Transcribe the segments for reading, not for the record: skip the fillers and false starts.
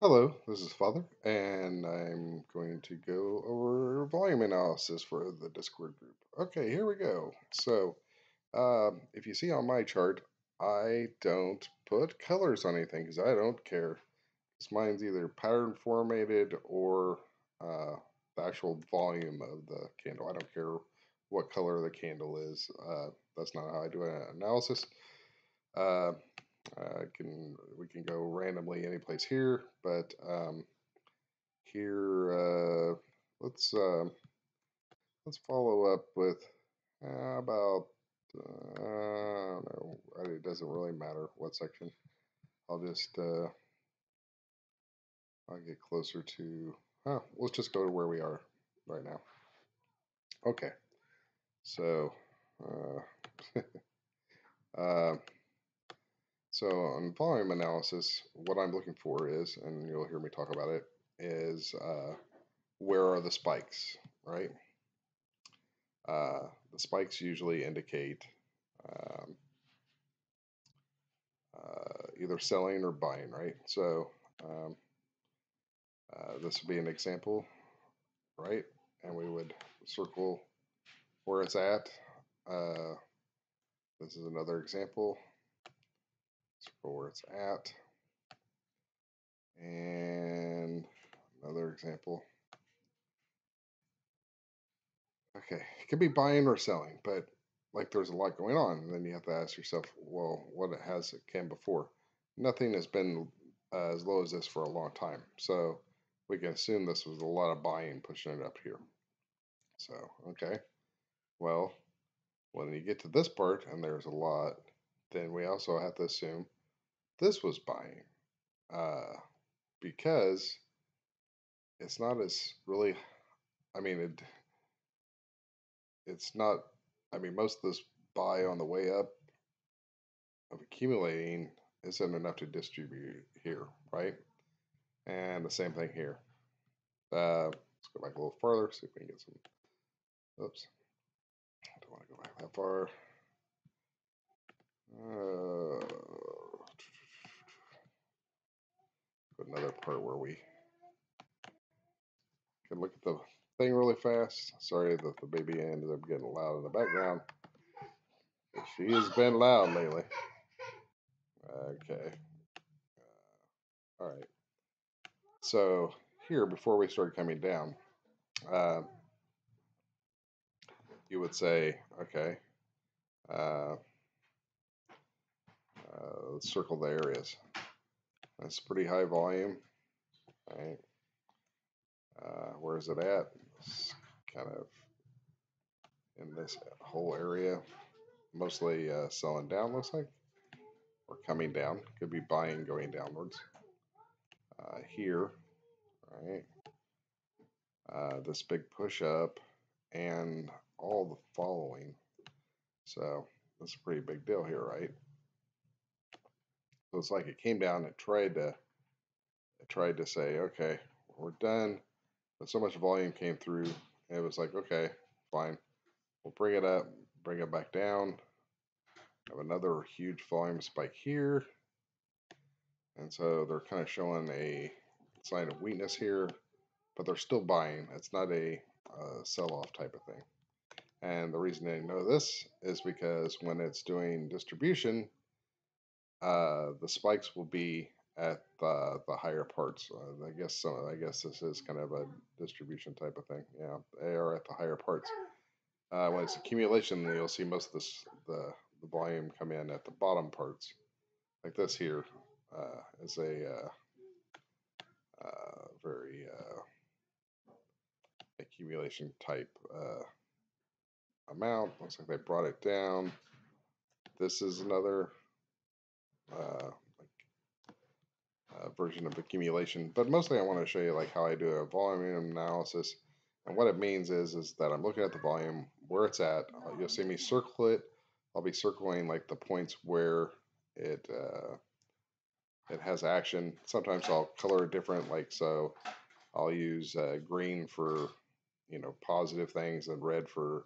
Hello, this is Father, and I'm going to go over volume analysis for the Discord group. Okay, here we go. So, if you see on my chart, I don't put colors on anything because I don't care. Because mine's either pattern formatted or the actual volume of the candle. I don't care what color the candle is. That's not how I do an analysis. Uh, we can go randomly any place here, but here let's let's follow up with about no, it doesn't really matter what section. I'll just I'll get closer to. Let's just go to where we are right now. Okay, so uh, uh, so on volume analysis, what I'm looking for is, and you'll hear me talk about it, is where are the spikes, right? The spikes usually indicate um, either selling or buying, right? So um, this would be an example, right? And we would circle where it's at. Uh, this is another example. Circle where it's at. And another example. Okay, it could be buying or selling, but like there's a lot going on. And then you have to ask yourself, well, what has it came before? Nothing has been as low as this for a long time. So we can assume this was a lot of buying pushing it up here. So, okay, well, when you get to this part and there's a lot, then we also have to assume this was buying uh, because it's not as really, I mean, it's not, I mean, most of this buy on the way up of accumulating isn't enough to distribute here, right? And the same thing here. Let's go back a little further, see if we can get some. Oops, I don't want to go back that far. Uh, Another part where we can look at the thing really fast. Sorry that the baby ended up getting loud in the background. She has been loud lately. Okay. All right. So here, before we start coming down, uh, you would say, okay, uh, let's circle the areas. That's pretty high volume, right? Where is it at? It's kind of in this whole area, mostly selling down, looks like, or coming down. Could be buying going downwards. Here, right? This big push up and all the following. So that's a pretty big deal here, right? So it's like it came down and tried to say, okay, we're done. But so much volume came through, and it was like, okay, fine, we'll bring it up, bring it back down. Have another huge volume spike here, and so they're kind of showing a sign of weakness here, but they're still buying. It's not a sell-off type of thing. And the reason they know this is because when it's doing distribution, the spikes will be at the higher parts. I guess this is kind of a distribution type of thing. Yeah, they are at the higher parts. When it's accumulation, you'll see most of the volume come in at the bottom parts, like this here is a very accumulation type amount. Looks like they brought it down. This is another uh, version of accumulation, but mostly I want to show you like how I do a volume analysis. And what it means is that I'm looking at the volume where it's at. You'll see me circle it. I'll be circling like the points where it it has action. Sometimes I'll color it different, like so. I'll use green for positive things and red for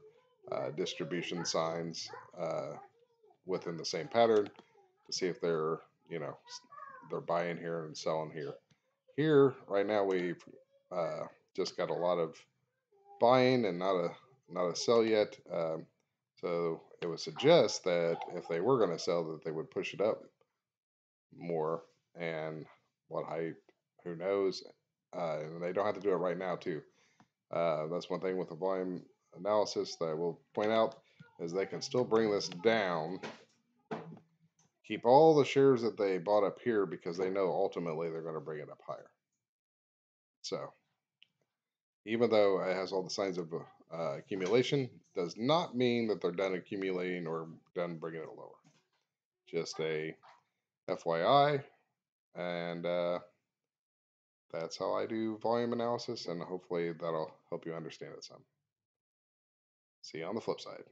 distribution signs within the same pattern to see if they're they're buying here and selling here. Here, right now, we've just got a lot of buying and not a sell yet. So it would suggest that if they were going to sell, that they would push it up more. And what height, who knows? And they don't have to do it right now, too. That's one thing with the volume analysis that I will point out is they can still bring this down, keep all the shares that they bought up here because they know ultimately they're going to bring it up higher. So even though it has all the signs of accumulation, does not mean that they're done accumulating or done bringing it lower. Just a FYI, and that's how I do volume analysis, and hopefully that'll help you understand it some. See you on the flip side.